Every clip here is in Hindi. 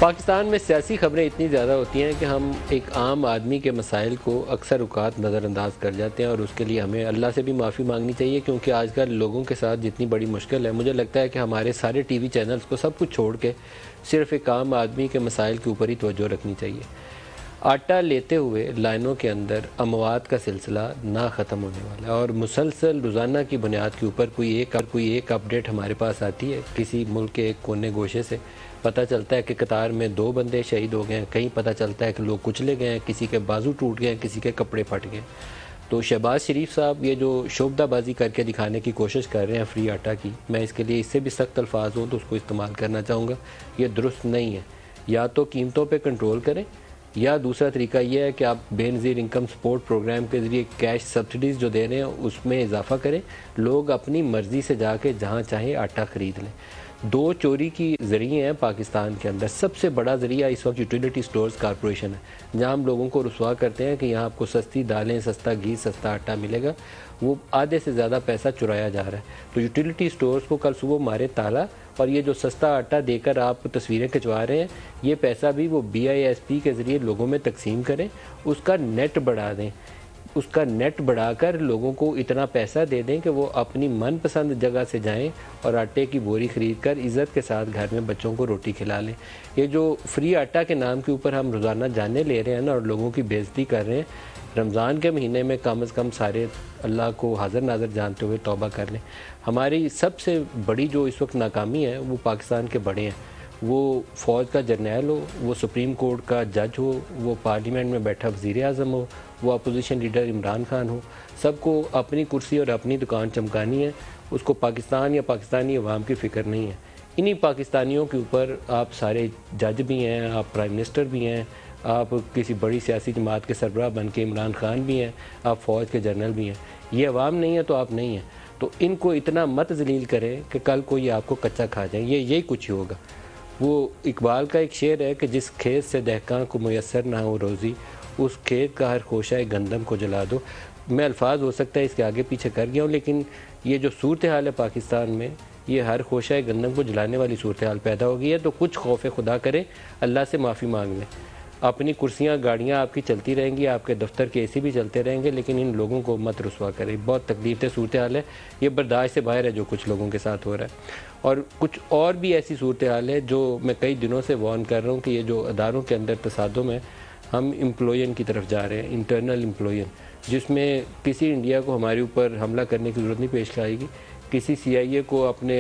पाकिस्तान में सियासी खबरें इतनी ज़्यादा होती हैं कि हम एक आम आदमी के मसाइल को अक्सर औक़ात नज़रअंदाज कर जाते हैं और उसके लिए हमें अल्लाह से भी माफ़ी मांगनी चाहिए, क्योंकि आजकल लोगों के साथ जितनी बड़ी मुश्किल है, मुझे लगता है कि हमारे सारे टीवी चैनल्स को सब कुछ छोड़ के सिर्फ़ एक आम आदमी के मसाइल के ऊपर ही तवज्जो रखनी चाहिए। आटा लेते हुए लाइनों के अंदर अमवात का सिलसिला ना ख़त्म होने वाला है और मुसलसल रोज़ाना की बुनियाद के ऊपर कोई एक अपडेट हमारे पास आती है। किसी मुल्क के एक कोने गोशे से पता चलता है कि कतार में 2 बंदे शहीद हो गए हैं, कहीं पता चलता है कि लोग कुचले गए हैं, किसी के बाजू टूट गए हैं, किसी के कपड़े फट गए। तो शहबाज शरीफ साहब ये जो शोबदाबाजी करके दिखाने की कोशिश कर रहे हैं फ्री आटा की, मैं इसके लिए इससे भी सख्त अल्फाज हूँ तो उसको इस्तेमाल करना चाहूँगा। ये दुरुस्त नहीं है। या तो कीमतों पर कंट्रोल करें, या दूसरा तरीका यह है कि आप बेनज़ीर इनकम सपोर्ट प्रोग्राम के ज़रिए कैश सब्सिडीज़ जो दे रहे हैं उसमें इजाफा करें। लोग अपनी मर्ज़ी से जाके जहाँ चाहें आटा ख़रीद लें। 2 चोरी की ज़रिए हैं पाकिस्तान के अंदर। सबसे बड़ा ज़रिया इस वक्त यूटिलिटी स्टोर्स कॉरपोरेशन है, जहाँ हम लोगों को रुसवा करते हैं कि यहाँ आपको सस्ती दालें, सस्ता घी, सस्ता आटा मिलेगा। वो आधे से ज़्यादा पैसा चुराया जा रहा है। तो यूटिलिटी स्टोर्स को कल सुबह मारे ताला, और ये जो सस्ता आटा देकर आप तस्वीरें खिंचवा रहे हैं, ये पैसा भी वो BISP के ज़रिए लोगों में तकसीम करें, उसका नेट बढ़ा दें। उसका नेट बढ़ाकर लोगों को इतना पैसा दे दें कि वो अपनी मनपसंद जगह से जाएं और आटे की बोरी ख़रीद कर इज़्ज़त के साथ घर में बच्चों को रोटी खिला लें। ये जो फ्री आटा के नाम के ऊपर हम रोज़ाना जाने ले रहे हैं ना और लोगों की बेइज्जती कर रहे हैं, रमज़ान के महीने में कम से कम सारे अल्लाह को हाज़िर नाज़िर जानते हुए तौबा कर लें। हमारी सबसे बड़ी जो इस वक्त नाकामी है वो पाकिस्तान के बड़े हैं। वो फ़ौज का जर्नैल हो, वो सुप्रीम कोर्ट का जज हो, वो पार्लियामेंट में बैठा वज़ीर आज़म हो, वो अपोजिशन लीडर इमरान खान हो, सबको अपनी कुर्सी और अपनी दुकान चमकानी है। उसको पाकिस्तान या पाकिस्तानी अवाम की फ़िक्र नहीं है। इन्हीं पाकिस्तानियों के ऊपर आप सारे जज भी हैं, आप प्राइम मिनिस्टर भी हैं, आप किसी बड़ी सियासी जमात के सरबराह बन के इमरान खान भी हैं, आप फ़ौज के जर्नल भी हैं। ये अवाम नहीं है तो आप नहीं हैं। तो इनको इतना मत जलील करें कि कल कोई आपको कच्चा खा जाए। यही कुछ ही होगा। वो इकबाल का एक शेर है कि जिस खेत से दहकां को मुयस्सर ना हो रोज़ी, उस खेत का हर खोशाए गंदम को जला दो। मैं अल्फाज हो सकता है इसके आगे पीछे कर गया हूँ, लेकिन ये जो सूरत हाल है पाकिस्तान में, ये हर खोशाए गंदम को जलाने वाली सूरत हाल पैदा हो गई है। तो कुछ खौफ खुदा करें, अल्लाह से माफ़ी मांग लें। अपनी कुर्सियाँ गाड़ियाँ आपकी चलती रहेंगी, आपके दफ्तर के AC भी चलते रहेंगे, लेकिन इन लोगों को मत रुसवा करें। बहुत तकलीफ है, सूरत हाल है, ये बर्दाश्त से बाहर है जो कुछ लोगों के साथ हो रहा है। और कुछ और भी ऐसी सूरत हाल है जो मैं कई दिनों से वार्न कर रहा हूँ कि ये जो अदारों के अंदर तसादुम है, हम एम्प्लॉयन की तरफ जा रहे हैं, इंटरनल एम्प्लॉयन, जिसमें किसी इंडिया को हमारे ऊपर हमला करने की ज़रूरत नहीं पेश आएगी। किसी CIA को अपने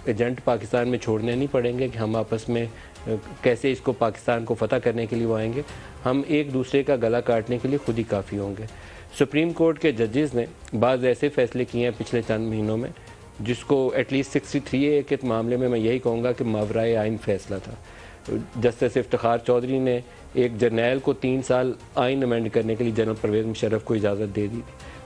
एजेंट पाकिस्तान में छोड़ने नहीं पड़ेंगे कि हम आपस में कैसे इसको पाकिस्तान को फ़तह करने के लिए वो आएंगे। हम एक दूसरे का गला काटने के लिए खुद ही काफ़ी होंगे। सुप्रीम कोर्ट के जजेस ने बाज़ ऐसे फ़ैसले किए हैं पिछले चंद महीनों में जिसको एटलीस्ट 63A के मामले में मैं यही कहूँगा कि मावराए आइन फ़ैसला था। जस्टिस इफ्तिखार चौधरी ने एक जर्नैल को 3 साल आइन अमेंड करने के लिए जनरल परवेज़ मुशर्रफ को इजाज़त दे दी थी।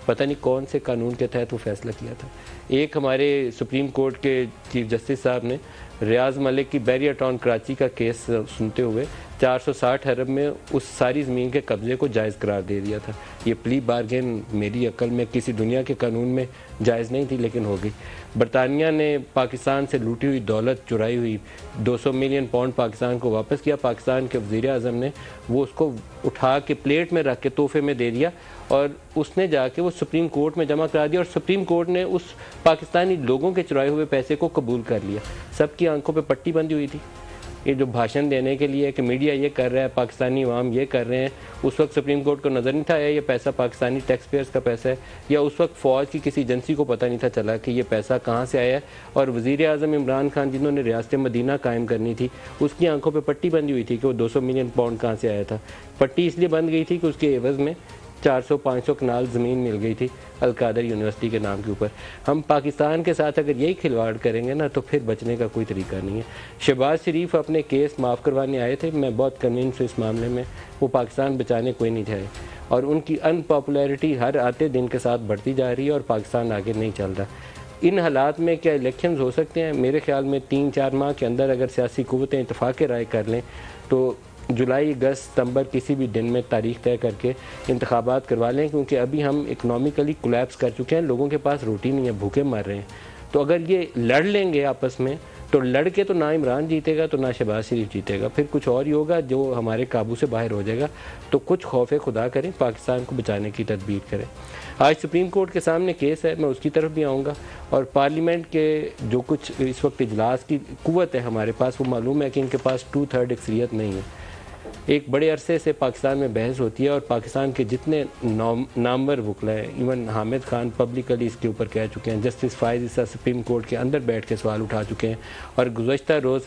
पता नहीं कौन से कानून के तहत वो फैसला किया था। एक हमारे सुप्रीम कोर्ट के चीफ जस्टिस साहब ने रियाज मलिक की बैरियर टाउन कराची का केस सुनते हुए 460 अरब में उस सारी ज़मीन के कब्ज़े को जायज़ करार दे दिया था। ये प्ली बारगेन मेरी अक्ल में किसी दुनिया के कानून में जायज़ नहीं थी, लेकिन हो गई। बरतानिया ने पाकिस्तान से लूटी हुई दौलत, चुराई हुई 200 मिलियन पाउंड पाकिस्तान को वापस किया। पाकिस्तान के वज़ीर आज़म ने वो उसको उठा के प्लेट में रख के तोहफे में दे दिया और उसने जाके वो सुप्रीम कोर्ट में जमा करा दिया और सुप्रीम कोर्ट ने उस पाकिस्तानी लोगों के चुराए हुए पैसे को कबूल कर लिया। सबकी आंखों पे पट्टी बंधी हुई थी। ये जो भाषण देने के लिए कि मीडिया ये कर रहा है, पाकिस्तानी अवाम ये कर रहे हैं, उस वक्त सुप्रीम कोर्ट को नज़र नहीं था आया ये पैसा पाकिस्तानी टैक्स पेयर्स का पैसा है, या उस वक्त फ़ौज की किसी एजेंसी को पता नहीं था चला कि ये पैसा कहाँ से आया है। और वज़ीर आज़म इमरान खान जिन्होंने रियासत मदीना कायम करनी थी, उसकी आंखों पर पट्टी बंधी हुई थी कि वो 200 मिलियन पाउंड कहाँ से आया था। पट्टी इसलिए बंद गई थी कि उसके एवज़ में 400-500 कनाल ज़मीन मिल गई थी अलकादर यूनिवर्सिटी के नाम के ऊपर। हम पाकिस्तान के साथ अगर यही खिलवाड़ करेंगे ना तो फिर बचने का कोई तरीका नहीं है। शहबाज शरीफ अपने केस माफ़ करवाने आए थे, मैं बहुत कन्विंस हूँ इस मामले में, वो पाकिस्तान बचाने कोई नहीं थे और उनकी अनपॉपुलैरिटी हर आते दिन के साथ बढ़ती जा रही है और पाकिस्तान आगे नहीं चल रहा। इन हालात में क्या इलेक्शन हो सकते हैं? मेरे ख्याल में 3-4 माह के अंदर अगर सियासी क़ुव्वतें इत्तफ़ाक़ राय कर लें तो जुलाई, अगस्त, सितंबर किसी भी दिन में तारीख तय करके इंतखाबात करवा लें, क्योंकि अभी हम इकनॉमिकली कोलैप्स कर चुके हैं, लोगों के पास रोटी नहीं है, भूखे मर रहे हैं। तो अगर ये लड़ लेंगे आपस में तो लड़के तो ना इमरान जीतेगा तो ना शहबाज शरीफ जीतेगा, फिर कुछ और ही होगा जो हमारे काबू से बाहर हो जाएगा। तो कुछ खौफ खुदा करें, पाकिस्तान को बचाने की तदबीर करें। आज सुप्रीम कोर्ट के सामने केस है, मैं उसकी तरफ भी आऊँगा, और पार्लियामेंट के जो कुछ इस वक्त इजलास की कुव्वत है हमारे पास, वो मालूम है कि इनके पास 2/3 अक्सरियत नहीं है। एक बड़े अरसे से पाकिस्तान में बहस होती है और पाकिस्तान के जितने नामवर वकला हैं, इवन हामिद खान पब्लिकली इसके ऊपर कह चुके हैं, जस्टिस फायज ईसा सुप्रीम कोर्ट के अंदर बैठ के सवाल उठा चुके हैं, और गुज़श्ता रोज़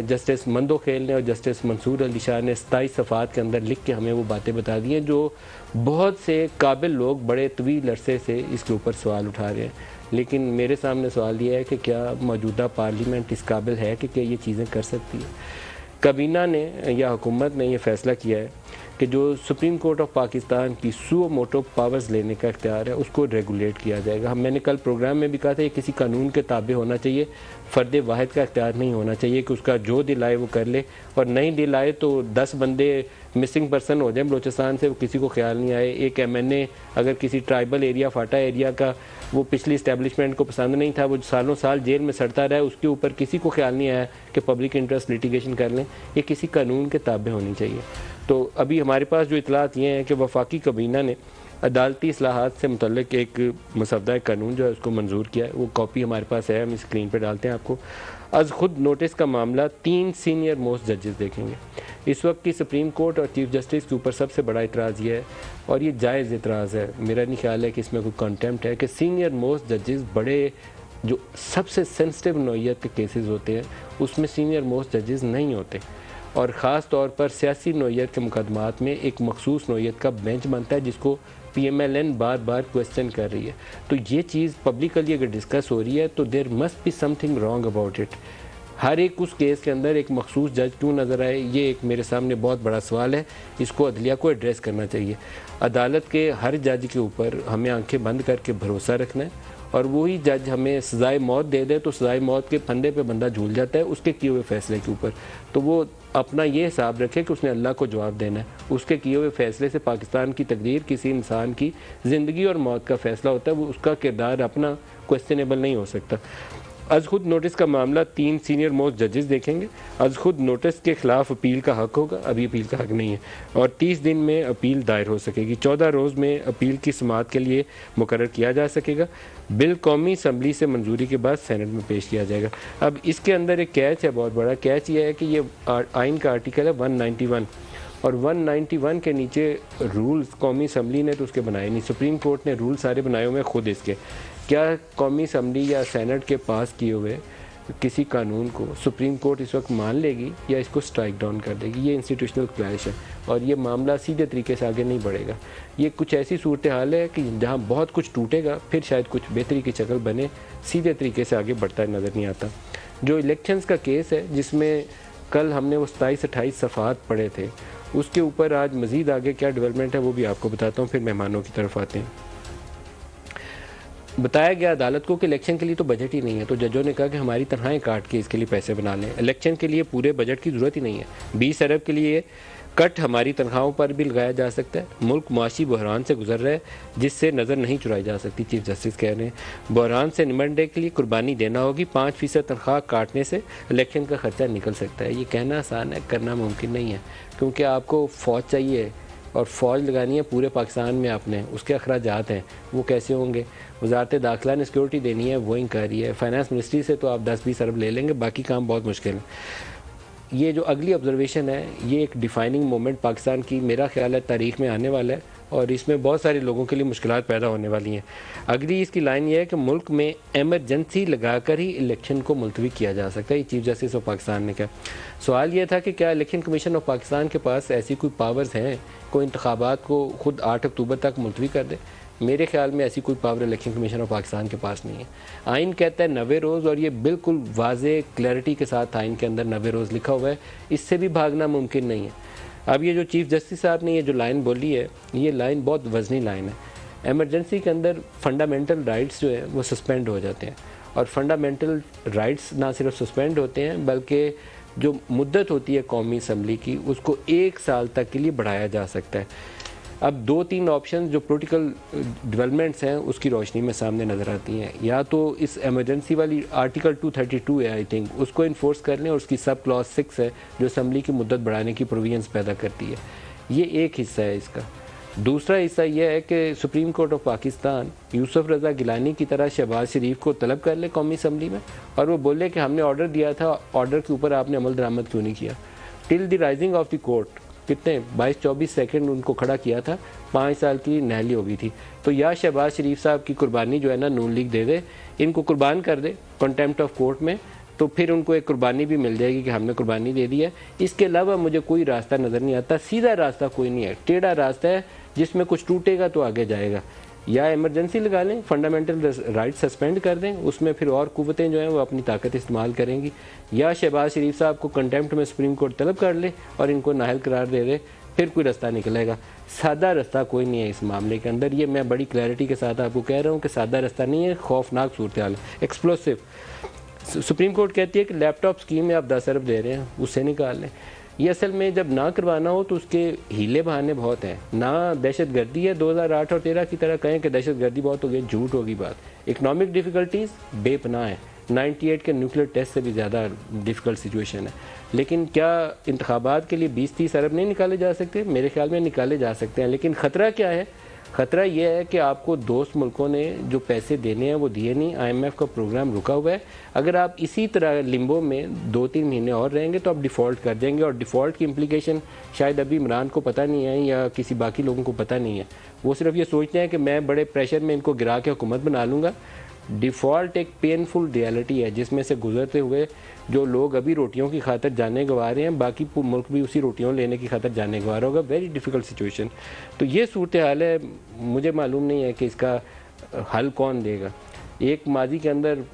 जस्टिस मंदोखेल ने और जस्टिस मंसूर अली शाह ने 27 सफ़ात के अंदर लिख के हमें वो बातें बता दी हैं जो बहुत से काबिल लोग बड़े तवील अरसे से इसके ऊपर सवाल उठा रहे हैं। लेकिन मेरे सामने सवाल ये है कि क्या मौजूदा पार्लियामेंट इस काबिल है कि क्या ये चीज़ें कर सकती है। काबीना ने या हुकूमत ने यह फ़ैसला किया है कि जो सुप्रीम कोर्ट ऑफ पाकिस्तान की सुओ मोटो पावर्स लेने का इख्तियार है उसको रेगुलेट किया जाएगा। मैंने कल प्रोग्राम में भी कहा था ये किसी कानून के ताबे होना चाहिए, फ़र्द वाहिद का इख्तियार नहीं होना चाहिए कि उसका जो दिल आए वो कर ले, और नहीं दिल आए तो 10 बंदे मिसिंग पर्सन हो जाए बलोचिस्तान से, वो किसी को ख्याल नहीं आए। एक MNA अगर किसी ट्राइबल एरिया फाटा एरिया का वो पिछली इस्टेब्लिशमेंट को पसंद नहीं था, वो सालों साल जेल में सड़ता रहा, उसके ऊपर किसी को ख्याल नहीं आया कि पब्लिक इंटरेस्ट लिटिगेशन कर लें। ये किसी कानून के ताबे होनी चाहिए। तो अभी हमारे पास जो इतलात ये हैं कि वफाकी काबीना ने अदालती इस्लाहात से मुतल्लिक एक मसवदा कानून जो है उसको मंजूर किया है। वो कॉपी हमारे पास है, हम स्क्रीन पर डालते हैं आपको। आज खुद नोटिस का मामला 3 सीनियर मोस्ट जजेस देखेंगे। इस वक्त की सुप्रीम कोर्ट और चीफ जस्टिस के ऊपर सबसे बड़ा इतराज़ ये है, और ये जायज़ इतराज़ है, मेरा नहीं ख़्याल है कि इसमें कोई कंटेम्प्ट है, कि सीनियर मोस्ट जजेस बड़े जो सबसे सेंसिटिव नौइयत के केसेस होते हैं उसमें सीनियर मोस्ट जजेस नहीं होते, और ख़ास तौर पर सियासी नौइयत के मुकदमात में एक मखसूस नौइयत का बेंच बनता है जिसको PMLN बार बार क्वेश्चन कर रही है। तो ये चीज़ पब्लिकली अगर डिस्कस हो रही है तो there must be something wrong about it. हर एक उस केस के अंदर एक मखसूस जज क्यों नज़र आए, ये एक मेरे सामने बहुत बड़ा सवाल है। इसको अदलिया को एड्रेस करना चाहिए। अदालत के हर जज के ऊपर हमें आंखें बंद करके भरोसा रखना है, और वही जज हमें सज़ाए मौत दे दे तो सज़ाए मौत के फंदे पे बंदा झूल जाता है उसके किए हुए फ़ैसले के ऊपर। तो वो अपना ये हिसाब रखे कि उसने अल्लाह को जवाब देना है। उसके किए हुए फ़ैसले से पाकिस्तान की तकदीर, किसी इंसान की ज़िंदगी और मौत का फ़ैसला होता है, वो उसका किरदार अपना क्वेश्चनेबल नहीं हो सकता। आज खुद नोटिस का मामला 3 सीनियर मोस्ट जजेस देखेंगे। आज खुद नोटिस के खिलाफ अपील का हक होगा, अभी अपील का हक नहीं है, और 30 दिन में अपील दायर हो सकेगी। 14 रोज़ में अपील की समाअत के लिए मुकर्रर किया जा सकेगा। बिल कौमी असम्बली से मंजूरी के बाद सेनेट में पेश किया जाएगा। अब इसके अंदर एक कैच है, बहुत बड़ा कैच ये है कि ये आइन का आर्टिकल है 191, और 191 के नीचे रूल्स कौमी असम्बली ने तो उसके बनाए नहीं, सुप्रीम कोर्ट ने रूल सारे बनाए हुए खुद इसके। क्या कौमी असम्बली या सेनेट के पास किए हुए किसी कानून को सुप्रीम कोर्ट इस वक्त मान लेगी या इसको स्ट्राइक डाउन कर देगी? ये इंस्टीट्यूशनल क्लैश है और ये मामला सीधे तरीके से आगे नहीं बढ़ेगा। ये कुछ ऐसी सूरत हाल है कि जहाँ बहुत कुछ टूटेगा फिर शायद कुछ बेहतरी की शक्ल बने, सीधे तरीके से आगे बढ़ता नज़र नहीं आता। जो इलेक्शंस का केस है जिसमें कल हमने वो 27-28 सफ़ात पढ़े थे, उसके ऊपर आज मज़ीद आगे क्या डेवलपमेंट है वो भी आपको बताता हूँ, फिर मेहमानों की तरफ आते हैं। बताया गया अदालत को कि इलेक्शन के लिए तो बजट ही नहीं है, तो जजों ने कहा कि हमारी तनख्वाहें काट के इसके लिए पैसे बना लें। इलेक्शन के लिए पूरे बजट की ज़रूरत ही नहीं है। 20 अरब के लिए कट हमारी तनख्वाहों पर भी लगाया जा सकता है। मुल्क मुआशी बहरान से गुजर रहा है जिससे नज़र नहीं चुराई जा सकती, चीफ जस्टिस कह रहे हैं। बहरान से निमटने के लिए कुर्बानी देना होगी। 5% तनख्वाह काटने से इलेक्शन का खर्चा निकल सकता है। ये कहना आसान है, करना मुमकिन नहीं है, क्योंकि आपको फ़ौज चाहिए और फ़ौज लगानी है पूरे पाकिस्तान में आपने, उसके अखराजात हैं, वो कैसे होंगे? वजारत दाखिला ने सिक्योरिटी देनी है, वो ही कर रही है। फाइनेंस मिनिस्ट्री से तो आप 10-20 अरब ले लेंगे, बाकी काम बहुत मुश्किल है। ये जो अगली ऑब्जर्वेशन है ये एक डिफाइनिंग मोमेंट पाकिस्तान की मेरा ख्याल है तारीख़ में आने वाला है, और इसमें बहुत सारे लोगों के लिए मुश्किलात पैदा होने वाली हैं। अगली इसकी लाइन ये है कि मुल्क में एमरजेंसी लगाकर ही इलेक्शन को मुलतवी किया जा सकता है। ये चीफ जस्टिस ऑफ पाकिस्तान ने कहा। सवाल ये था कि क्या इलेक्शन कमीशन ऑफ पाकिस्तान के पास ऐसी कोई पावर्स हैं, कोई इंतखाबात को खुद 8 अक्टूबर तक मुलतवी कर दे? मेरे ख्याल में ऐसी कोई power election commission of Pakistan के पास नहीं है। आइन कहता है 90 रोज़, और ये बिल्कुल वाज़े क्लैरिटी के साथ आइन के अंदर 90 रोज़ लिखा हुआ है, इससे भी भागना मुमकिन नहीं है। अब ये जो चीफ जस्टिस साहब ने ये जो लाइन बोली है, ये लाइन बहुत वजनी लाइन है। एमरजेंसी के अंदर फंडामेंटल राइट्स जो है वो सस्पेंड हो जाते हैं, और फंडामेंटल राइट्स ना सिर्फ सस्पेंड होते हैं बल्कि जो मुद्दत होती है कौमी असम्बली की उसको 1 साल तक के लिए बढ़ाया जा सकता है। अब 2-3 ऑप्शन जो पॉलिटिकल डेवलपमेंट्स हैं उसकी रोशनी में सामने नज़र आती हैं। या तो इस एमरजेंसी वाली आर्टिकल 232 है आई थिंक, उसको इन्फोर्स कर लें, और उसकी सब क्लॉज 6 है जो असम्बली की मुद्दत बढ़ाने की प्रोविजंस पैदा करती है। ये एक हिस्सा है इसका। दूसरा हिस्सा यह है कि supreme court of Pakistan Yousuf Raza Gilani की तरह शहबाज शरीफ को तलब कर ले कौमी असम्बली में, और वो बोले कि हमने ऑर्डर दिया था, ऑर्डर के ऊपर आपने अमल दरामद क्यों नहीं किया। Till the rising of the court कितने 22-24 सेकंड उनको खड़ा किया था, 5 साल की नहली हो गई थी। तो या शहबाज शरीफ साहब की कुर्बानी जो है ना नून लीग दे दे, इनको कुर्बान कर दे कंटेम्प्ट ऑफ कोर्ट में, तो फिर उनको एक कुर्बानी भी मिल जाएगी कि हमने कुर्बानी दे दी है। इसके अलावा मुझे कोई रास्ता नज़र नहीं आता, सीधा रास्ता कोई नहीं है, टेढ़ा रास्ता है जिसमें कुछ टूटेगा तो आगे जाएगा। या इमरजेंसी लगा लें, फंडामेंटल राइट सस्पेंड कर दें, उसमें फिर और कुव्वतें जो हैं वो अपनी ताकत इस्तेमाल करेंगी, या शहबाज शरीफ साहब को कंटेम्प्ट में सुप्रीम कोर्ट तलब कर ले और इनको नाअहल करार दे दे, फिर कोई रास्ता निकलेगा। सादा रास्ता कोई नहीं है इस मामले के अंदर, ये मैं बड़ी क्लैरिटी के साथ आपको कह रहा हूँ कि सादा रास्ता नहीं है, खौफनाक सूरत हाल है, एक्सप्लोसिव। सुप्रीम कोर्ट कहती है कि लैपटॉप स्कीम में आप 10 अरब दे रहे हैं, उससे निकाल लें। ये असल में जब ना करवाना हो तो उसके हीले बहाने बहुत हैं। ना दहशत गर्दी है 2008 और 13 की तरह कहें कि दहशत गर्दी बहुत हो गई, झूठ होगी बात। इकनॉमिक डिफ़िकल्टीज़ बेपनाह है, 98 के न्यूक्लियर टेस्ट से भी ज़्यादा डिफ़िकल्ट सिचुएशन है। लेकिन क्या इंतखाबात के लिए 20-30 अरब नहीं निकाले जा सकते? मेरे ख्याल में निकाले जा सकते हैं, लेकिन ख़तरा क्या है? ख़तरा यह है कि आपको दोस्त मुल्कों ने जो पैसे देने हैं वो दिए नहीं, IMF का प्रोग्राम रुका हुआ है। अगर आप इसी तरह लिम्बो में 2-3 महीने और रहेंगे तो आप डिफ़ॉल्ट कर जाएंगे, और डिफ़ॉल्ट की इम्प्लीकेशन शायद अभी इमरान को पता नहीं है या किसी बाकी लोगों को पता नहीं है। वो सिर्फ ये सोचते हैं कि मैं बड़े प्रेशर में इनको गिरा के हुकूमत बना लूँगा। डिफ़ॉल्ट एक पेनफुल रियलिटी है जिसमें से गुजरते हुए जो लोग अभी रोटियों की खातर जाने गंवा रहे हैं, बाकी मुल्क भी उसी रोटियों लेने की खातर जाने गंवा रहा होगा। Very difficult situation. तो ये सूरत हाल है, मुझे मालूम नहीं है कि इसका हल कौन देगा। एक माजी के अंदर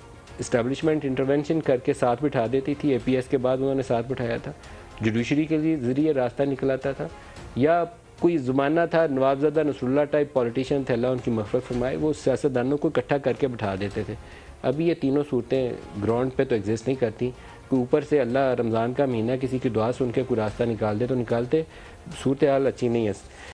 इस्टेब्लिशमेंट इंटरवेंशन करके साथ बिठा देती थी, APS के बाद उन्होंने साथ बिठाया था, जुडिशरी के लिए ज़रिए रास्ता निकलाता था, या कोई ज़माना था नवाबज़ादा नसरुल्लाह टाइप पॉलिटिशियन थे, अल्लाह उनकी मग़फ़िरत फरमाए, वो सियासतदानों को इकट्ठा करके बिठा देते थे। अभी ये तीनों सूरतें ग्राउंड पे तो एग्जिस्ट नहीं करती कि ऊपर से अल्लाह रमज़ान का महीना किसी की दुआ सुन के कोई रास्ता निकाल दे तो निकालते, सूरत हाल अच्छी नहीं है।